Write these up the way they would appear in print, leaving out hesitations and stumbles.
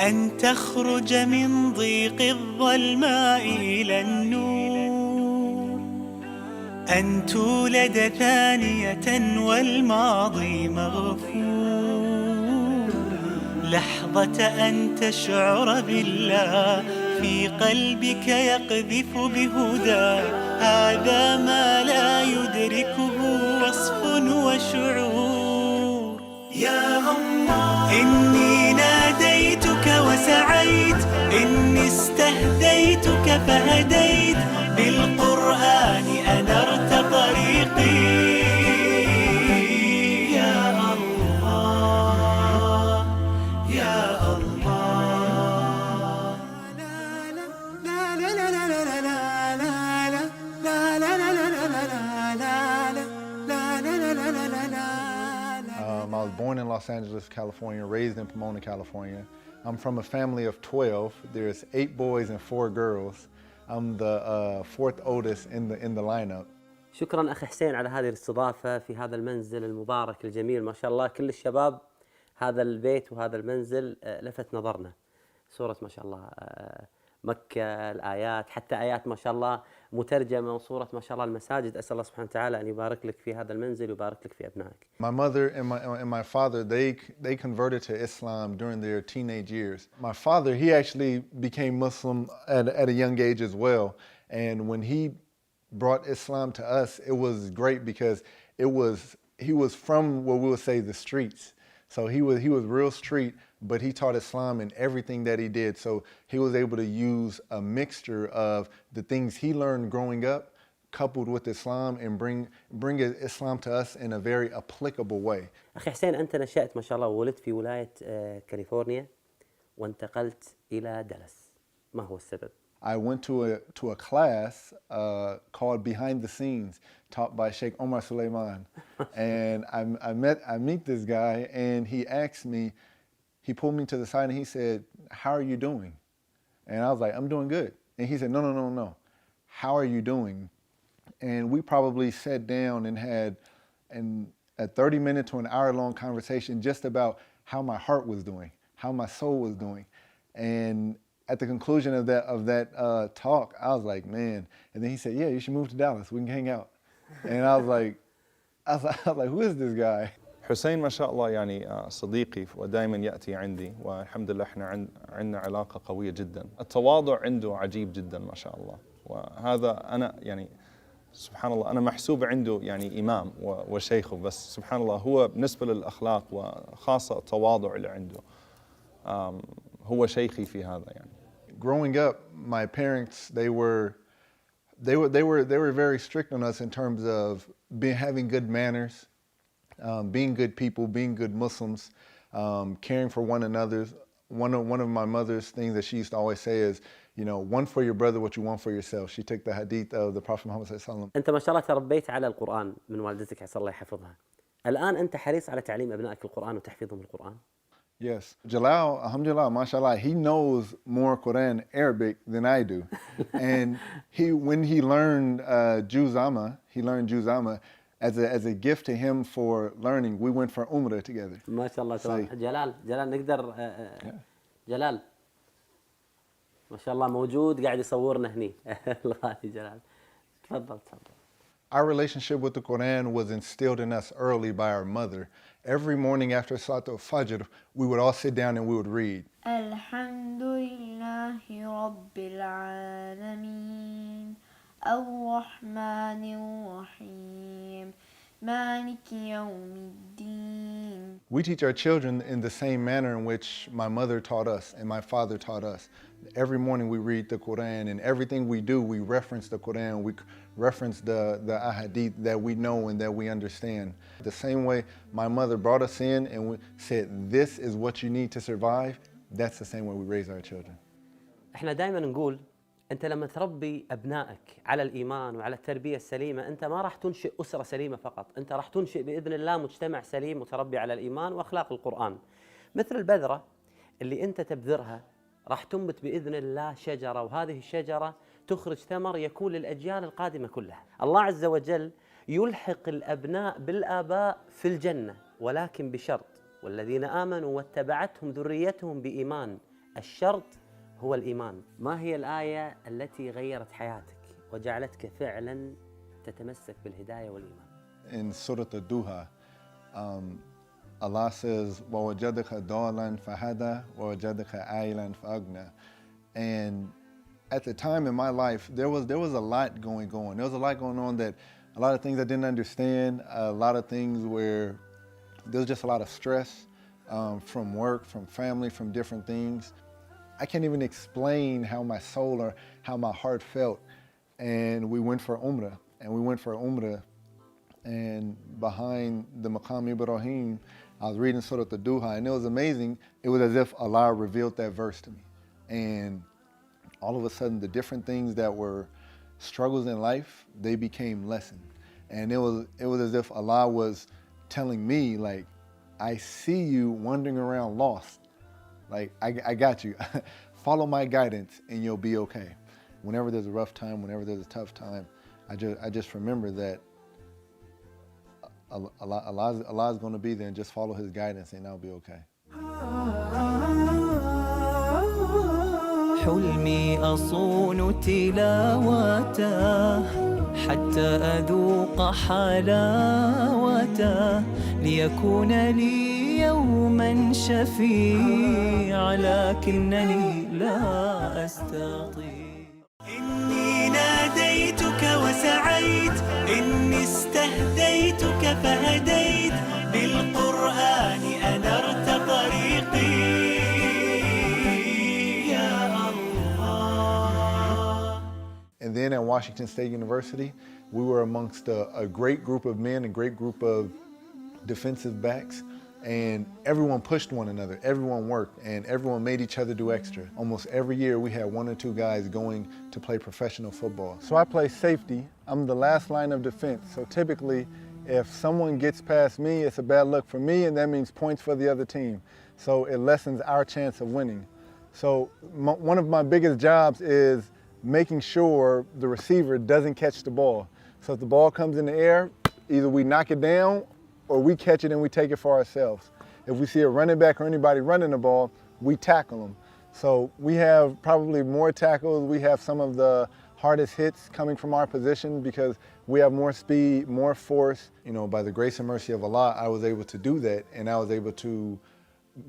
أن تخرج من ضيق الظلماء إلى النور، أن تولد ثانية والماضي مغفور، لحظة أن تشعر بالله في قلبك يقذف بهدى، هذا ما لا يدركه وصف وشعور. يا الله إني ناديتك وسعيت، إني استهديتك فهديت، بالقرآن أنرت طريقي. يا الله يا الله. I was born in Los Angeles, California, raised in Pomona, California. I'm from a family of 12. There's 8 boys and 4 girls. I'm the fourth oldest in the lineup. شكرا أخي حسين على هذه الاستضافة في هذا المنزل المبارك الجميل، ما شاء الله كل الشباب. هذا البيت وهذا المنزل لفت نظرنا، سورة ما شاء الله مكة، الآيات، حتى آيات ما شاء الله مترجمة، وصورة ما شاء الله المساجد. أسأل الله سبحانه وتعالى أن يبارك لك في هذا المنزل ويبارك لك في أبنائك. My mother and my father, they converted to Islam during their teenage years. My father, he actually became Muslim at a young age as well. And when he brought Islam to us, it was great because he was from what we would say the streets. So he was real street, but he taught Islam in everything that he did. So he was able to use a mixture of the things he learned growing up, coupled with Islam, and bring Islam to us in a very applicable way. أخي حسين، أنت نشأت ما شاء الله وولدت في ولاية كاليفورنيا وانتقلت إلى دالاس، ما هو السبب؟ I went to a class called Behind the Scenes, taught by Sheikh Omar Suleiman, and I meet this guy, and he asked me, he pulled me to the side and he said, "How are you doing?" And I was like, "I'm doing good." And he said, "No. How are you doing?" And we probably sat down and had a 30-minute to an hour-long conversation just about how my heart was doing, how my soul was doing, and at the conclusion of that talk, I was like, man. And then he said, "Yeah, you should move to Dallas. We can hang out." And I was like, who is this guy? حسين ما شاء الله يعني صديقي ودائما يأتي عندي، والحمد لله احنا عندنا علاقة قوية جدا. التواضع عنده عجيب جدا ما شاء الله، وهذا أنا يعني سبحان الله أنا محسوب عنده يعني إمام وشيخه، بس سبحان الله هو بالنسبة للأخلاق وخاصة التواضع اللي عنده هو شيخي في هذا يعني. Growing up, my parents they were very strict on us in terms of having good manners, being good people, being good Muslims, caring for one another. One of my mother's things that she used to always say is, you know, one for your brother what you want for yourself. She took the hadith of the Prophet Muhammad sallallahu alaihi wasallam. أنت ما شاء الله تربيت على القرآن من والدتك عسى الله يحفظها. الآن أنت حريص على تعليم أبنائك القرآن وتحفيظهم القرآن؟ Yes. Jalal, alhamdulillah, mashallah, he knows more Quran Arabic than I do. And when he learned Juzama as a gift to him for learning. We went for Umrah together. ما شاء الله تبارك. جلال نقدر جلال ما شاء الله موجود قاعد يصورنا هني. الغالي جلال تفضل. Our relationship with the Quran was instilled in us early by our mother. Every morning after Salat al-Fajr, we would all sit down and we would read. Alhamdulillahi Rabbil Alameen, Ar-Rahmanir Rahim, Maliki Yawmiddin. We teach our children in the same manner in which my mother taught us and my father taught us. Every morning we read the Quran, and everything we do, we reference the Quran. We reference the ahadith that we know and that we understand. The same way my mother brought us in and we said, this is what you need to survive, that's the same way we raise our children. احنا دائما نقول انت لما تربي ابنائك على الايمان وعلى التربيه السليمه، انت ما راح تنشئ اسره سليمه فقط، انت راح تنشئ باذن الله مجتمع سليم متربي على الايمان واخلاق القران. مثل البذره اللي انت تبذرها راح تنبت باذن الله شجره، وهذه الشجره تخرج ثمر يكون للاجيال القادمه كلها. الله عز وجل يلحق الابناء بالاباء في الجنه، ولكن بشرط: والذين امنوا واتبعتهم ذريتهم بايمان الشرط هو الإيمان. ما هي الآية التي غيرت حياتك وجعلتك فعلا تتمسك بالهداية والإيمان؟ In Surah Al-Duha, Allah says, وَوَجَدَكَ ضَالًا فَهَدَى وَوَجَدَكَ عَائِلًا فَأَغْنَى. And at the time in my life, there was a lot going on. There was a lot going on, that a lot of things I didn't understand, a lot of things where there was just a lot of stress from work, from family, from different things. I can't even explain how my soul or how my heart felt. And we went for Umrah, and behind the Maqam Ibrahim, I was reading Surah Al-Duha, and it was amazing. It was as if Allah revealed that verse to me. And all of a sudden, the different things that were struggles in life, they became lessons. And it was as if Allah was telling me, like, I see you wandering around lost. Like, I got you. Follow my guidance and you'll be okay. Whenever there's a rough time, whenever there's a tough time, I just remember that Allah's going to be there, and just follow his guidance and I'll be okay. حلمي أصون تلاوته حتى أذوق حلاوته ليكون لي يوما شفيع لكنني لا أستطيع. إني ناديتك وسعيت، إني استهديتك فهديت، بالقرآن أنرت طريقي. And then at Washington State University, we were amongst a great group of men, a great group of defensive backs, and everyone pushed one another, everyone worked, and everyone made each other do extra. Almost every year we had one or two guys going to play professional football. So I play safety. I'm the last line of defense. So typically, if someone gets past me, it's a bad look for me, and that means points for the other team. So it lessens our chance of winning. So one of my biggest jobs is making sure the receiver doesn't catch the ball. So if the ball comes in the air, either we knock it down or we catch it and we take it for ourselves. If we see a running back or anybody running the ball, we tackle them. So we have probably more tackles. We have some of the hardest hits coming from our position because we have more speed, more force. You know, by the grace and mercy of Allah, I was able to do that, and I was able to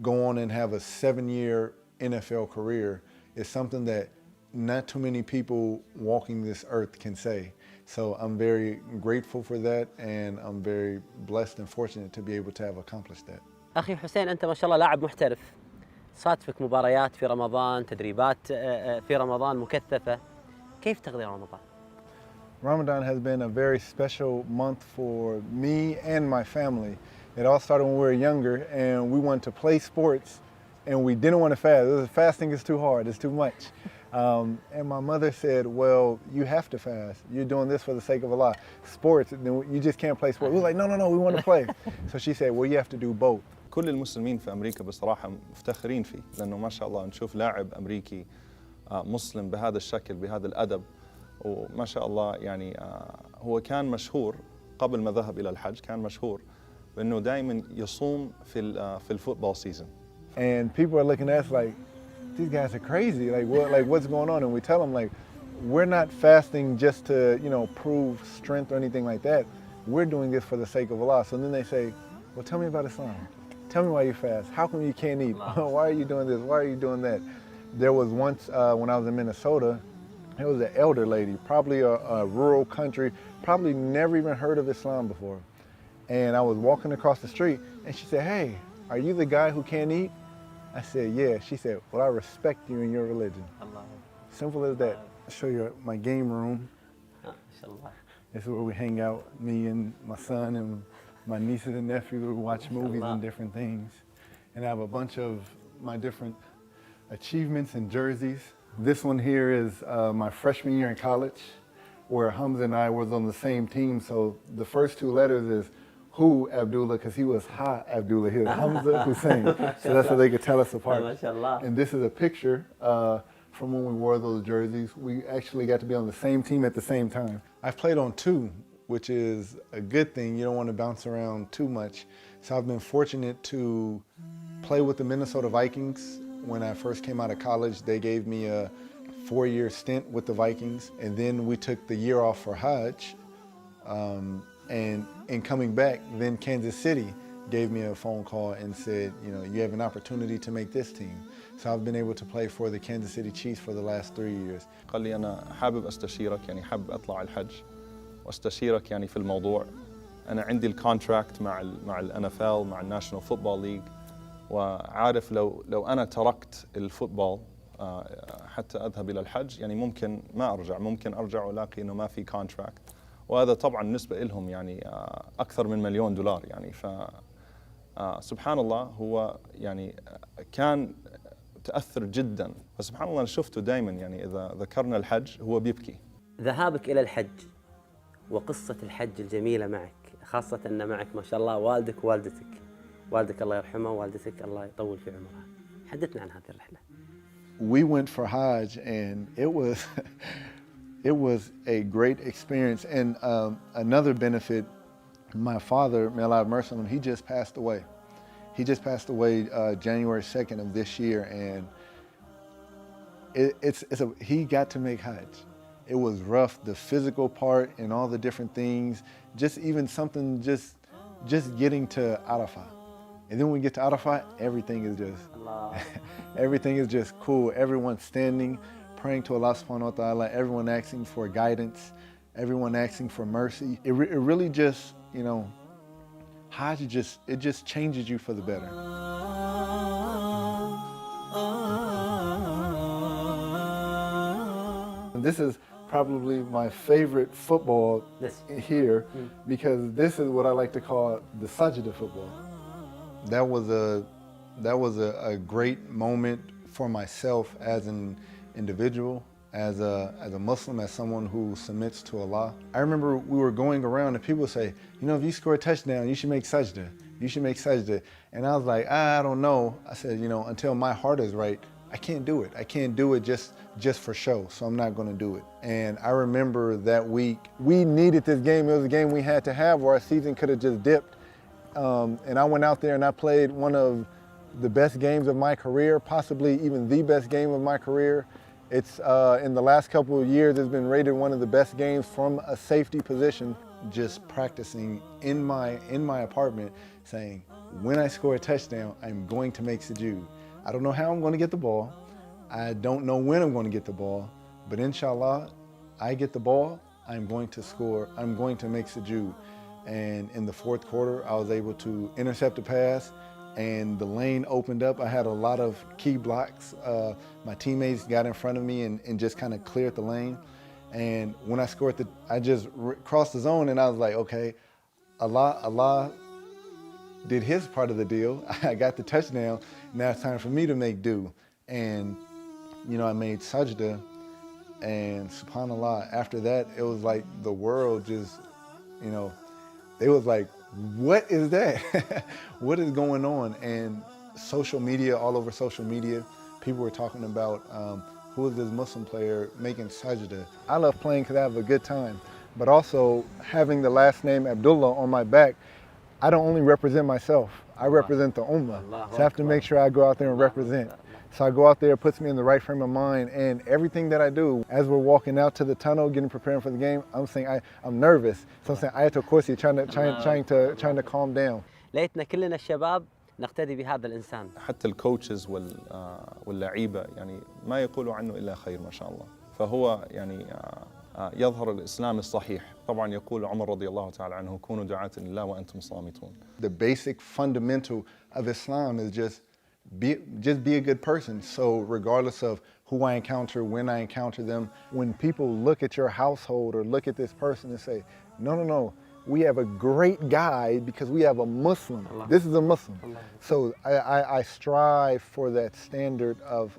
go on and have a 7-year NFL career. It's something that not too many people walking this earth can say. So I'm very grateful for that, and I'm very blessed and fortunate to be able to have accomplished that. أخي حسين، أنت ما شاء الله لاعب محترف، صادفك مباريات في رمضان، تدريبات في رمضان مكثفة، كيف تقضي رمضان؟ Ramadan has been a very special month for me and my family. It all started when we were younger and we wanted to play sports and we didn't want to fast. Fasting is too hard, it's too much. And my mother said, well, you have to fast. You're doing this for the sake of Allah. Sports, you just can't play sports. We were like, no, we want to play. So she said, well, you have to do both. كل المسلمين في أمريكا بصراحة مفتخرين فيه، لأنه ما شاء الله نشوف لاعب أمريكي مسلم بهذا الشكل بهذا الأدب، وما شاء الله يعني هو كان مشهور قبل ما ذهب إلى الحج، كان مشهور بأنه دائما يصوم في الفوتبول سيزون. And people are looking at us like, these guys are crazy. Like what's going on? And we tell them, like, we're not fasting just to, prove strength or anything like that. We're doing this for the sake of Allah. So then they say, well, tell me about Islam. Tell me why you fast. How come you can't eat? Why are you doing this? Why are you doing that? There was once when I was in Minnesota, there was an elder lady, probably a rural country, probably never even heard of Islam before. And I was walking across the street and she said, hey, are you the guy who can't eat? I said, yeah. She said, well, I respect you in your religion. Allah. Simple as that. I'll show you my game room. This is where we hang out, me and my son and my nieces and nephews. We watch movies and different things. And I have a bunch of my different achievements and jerseys. This one here is my freshman year in college, where Hamza and I was on the same team. So the first two letters is Hu Abdullah, because he was Ha Abdullah. He was Hamza Hussein. So that's how they could tell us apart. And this is a picture from when we wore those jerseys. We actually got to be on the same team at the same time. I've played on two, which is a good thing. You don't want to bounce around too much. So I've been fortunate to play with the Minnesota Vikings when I first came out of college, they gave me a 4-year stint with the Vikings, and then we took the year off for Hajj. And in coming back, then Kansas City gave me a phone call and said, you know, you have an opportunity to make this team. So I've been able to play for the Kansas City Chiefs for the last 3 years. قال لي أنا حابب أستشيرك، يعني حابب أطلع الحج وأستشيرك يعني في الموضوع. أنا عندي الكونتراكت مع NFL مع الناشونال فوتبول ليج، وعارف لو أنا تركت الفوتبول حتى أذهب إلى الحج يعني ممكن ما أرجع، ممكن أرجع ولاقي إنه ما في كونتراكت، وهذا طبعا بالنسبة لهم يعني أكثر من $1,000,000 يعني. ف سبحان الله هو يعني كان تأثر جدا، فسبحان الله أنا شفته دائما يعني إذا ذكرنا الحج هو بيبكي. ذهابك إلى الحج وقصة الحج الجميلة معك، خاصة أن معك ما شاء الله والدك ووالدتك، والدك الله يرحمه ووالدتك الله يطول في عمرها. حدثنا عن هذه الرحلة. We went for Hajj, and it was a great experience. And another benefit, my father, may Allah have mercy on him, he just passed away. He just passed away January 2nd of this year, and he got to make Hajj. It was rough, the physical part and all the different things, just even something just getting to Arafah. And then when we get to Arafah, everything is just everything is just cool. Everyone standing, praying to Allah subhanahu wa ta'ala, everyone asking for guidance, everyone asking for mercy. It really just, you know, Hajj it just changes you for the better. This is probably my favorite football here, because this is what I like to call the Sujada football. That was a great moment for myself as an individual, as a Muslim, as someone who submits to Allah. I remember we were going around and people would say, you know, if you score a touchdown, you should make sajda. You should make sajda. And I was like, I don't know. I said, you know, until my heart is right, I can't do it. I can't do it just for show, so I'm not going to do it. And I remember that week, we needed this game. It was a game we had to have, or our season could have just dipped. And I went out there and I played one of the best games of my career, possibly even the best game of my career. It's in the last couple of years, it's been rated one of the best games from a safety position. Just practicing in my apartment, saying, when I score a touchdown, I'm going to make sujood. I don't know how I'm going to get the ball. I don't know when I'm going to get the ball, but inshallah, I get the ball, I'm going to score, I'm going to make sujood. And in the fourth quarter, I was able to intercept the pass, and the lane opened up. I had a lot of key blocks. My teammates got in front of me and just kind of cleared the lane. And when I scored, I just crossed the zone, and I was like, okay, Allah did his part of the deal. I got the touchdown. Now it's time for me to make do. And, you know, I made sajda, and subhanAllah, after that, it was like the world just, you know, they was like, what is that? What is going on? And social media, all over social media, people were talking about who is this Muslim player making sajda. I love playing because I have a good time, but also having the last name Abdullah on my back, I don't only represent myself, I represent the ummah. So I have to make sure I go out there and represent. So I go out there, it puts me in the right frame of mind, and everything that I do, as we're walking out to the tunnel, getting preparing for the game, I'm saying I'm nervous. So I'm saying ayatul kursi, trying to calm down. ليتنا كلنا الشباب نقتدي بهذا الإنسان. حتى الكوتشز واللعيبة يعني ما يقولوا عنه إلا خير ما شاء الله. فهو يعني يظهر الإسلام الصحيح. طبعا يقول عمر رضي الله تعالى عنه كونوا دعاة لله وأنتم صامتون. The basic fundamental of Islam is just be a good person. So regardless of who I encounter, when I encounter them, when people look at your household or look at this person and say, no, we have a great guy because we have a Muslim. Allah. This is a Muslim. Allah. So I strive for that standard of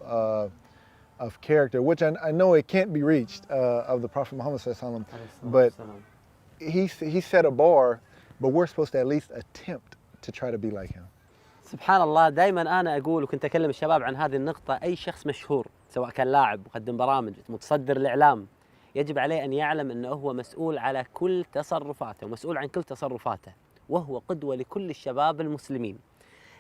character, which I know it can't be reached of the Prophet Muhammad sallallahu alaihi wasallam, but he set a bar, but we're supposed to at least attempt to try to be like him. سبحان الله، دائما أنا أقول وكنت أكلم الشباب عن هذه النقطة، أي شخص مشهور سواء كان لاعب، مقدم برامج، متصدر الإعلام، يجب عليه أن يعلم أنه هو مسؤول على كل تصرفاته ومسؤول عن كل تصرفاته، وهو قدوة لكل الشباب المسلمين.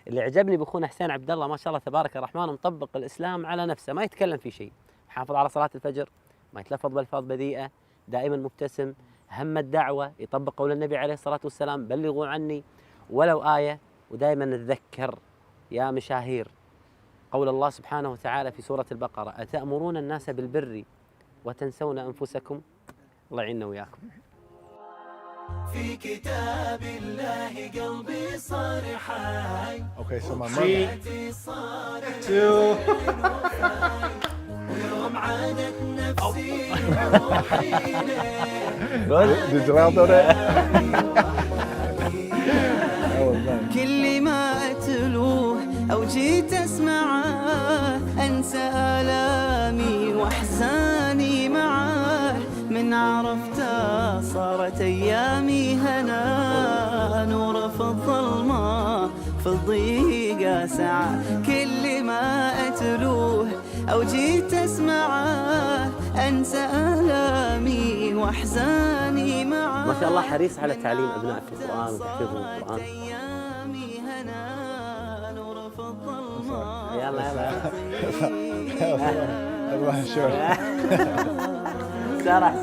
اللي عجبني بأخونا حسين عبد الله ما شاء الله تبارك الرحمن مطبق الإسلام على نفسه، ما يتكلم في شيء، محافظ على صلاة الفجر، ما يتلفظ بألفاظ بذيئة، دائما مبتسم، هم الدعوة، يطبق قول النبي عليه الصلاة والسلام بلغوا عني ولو آية. ودائما نتذكر يا مشاهير قول الله سبحانه وتعالى في سورة البقرة: أتأمرون الناس بالبر وتنسون أنفسكم. الله يعيننا وياكم. في كتاب الله قلبي صار حي. Okay, so my mother. حياتي صارت ويوم عادت نفسي روحي ليه. Did Jalal know that? That was nice. كل ما أتلوه أو جيت أسمعه أنسى آلامي وأحزاني معاه. من عرفته صارت أيامي هنا، نور في الظلمة في الضيقة سعة. كل ما أتلوه أو جيت أسمعه أنسى آلامي وأحزاني معاه. ما شاء الله حريص على تعليم أبنائك القرآن وتحفيظهم القرآن. يلا الله شوي. سرح.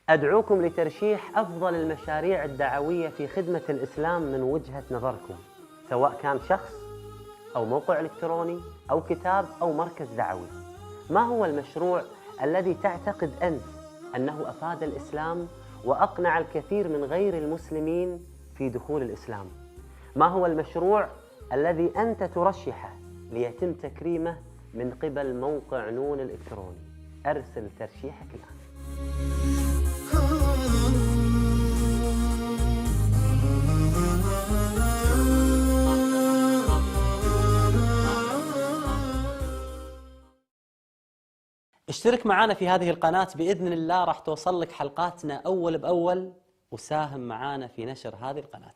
أدعوكم لترشيح أفضل المشاريع الدعوية في خدمة الإسلام من وجهة نظركم، سواء كان شخص أو موقع إلكتروني أو كتاب أو مركز دعوي. ما هو المشروع الذي تعتقد أنت أنه أفاد الإسلام وأقنع الكثير من غير المسلمين في دخول الإسلام؟ ما هو المشروع الذي أنت ترشحه ليتم تكريمه من قبل موقع نون الإلكتروني؟ أرسل ترشيحك الآن. اشترك معنا في هذه القناة بإذن الله، راح توصل لك حلقاتنا أول بأول، وساهم معنا في نشر هذه القناة.